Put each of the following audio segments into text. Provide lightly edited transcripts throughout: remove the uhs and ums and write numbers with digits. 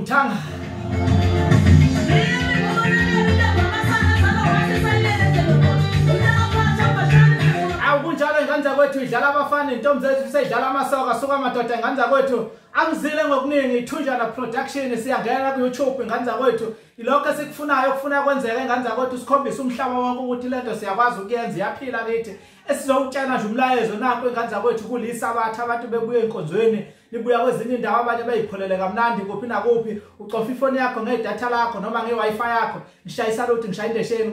umthanga kunjalo ingane zakwethu idlala abafana intombi zethu seyidlala amasoka suka amadoda ingane zakwethu angizile ngokuningi ithunjana production siyangena ku YouTube ingane zakwethu ilokho esikufunayo ukufuna kwenzeka ingane zakwethu sikhombisa umhlaba wonke ukuthi lento siyakwazi ukuyenza iyaphila kithi esizowutshana nje umlayezo nakho ingane zakwethu kulisabatha abantu bebuye enkonzweni libuya kwezinye indawo abanye bayipholele kamnandi kuphi nakuphi ucofa ifoni yakho ngedatha lakho noma ngeWi-Fi yakho ngishayisa lothi ngishaya indesheni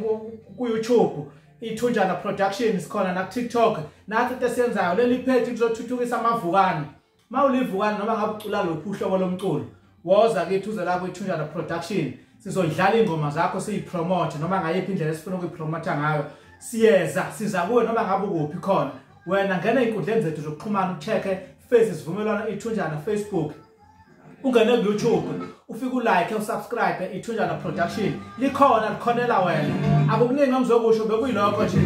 ku YouTube ithunjana production sikhona na TikTok nathi into esiyenzayo leli page kuzothuthukisa amavukane mawulivukana noma ngabe ucula lophu uhlobo lomculo woza kithi uze la kwithunjana production sizodlala ingoma zakho siyipromote noma ngayiphi indlela esifuna ukuyipromote ngayo siyeza siza kuwe noma ngabe ukuphi khona wena ngena einkundleni zethu zokuxhumana utheke face isivumelwano ithunjana Facebook ungene ku YouTube ufike ulike usubscribe ithunjana production likhona likhonela wena akukuningi ngizokusho bekuyilokho nje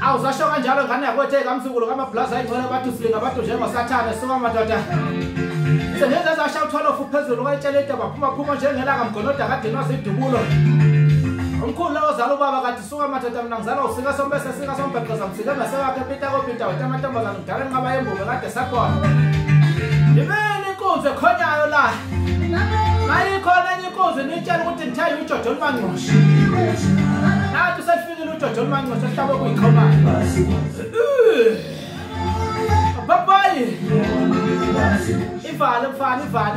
awuzasho kanjalo ngane yakwethe kamsukulo kamablaza ayingcwele bathu silinga bathu njengosathane suka madoda sengenza zasha u12 phezulu kayitshelete baphuma njengela kamgonoda kade nasidubulo umkhulu lawo zalo baba kade suka madoda mina ngizala usika sombese sika sombheqeza msika ngasewakhe pita kopita wetamantombazana ngidala nqaba yembume kade sakhona yimeni inkunzi ekhonyayo la mayikhona enye inkunzi nitshela ukuthi ngithaye uJojo Lumanqosho nathi sefikile uJojo Lumanqosho ehlaba kuyikhomana bye bye ivale mfana ivale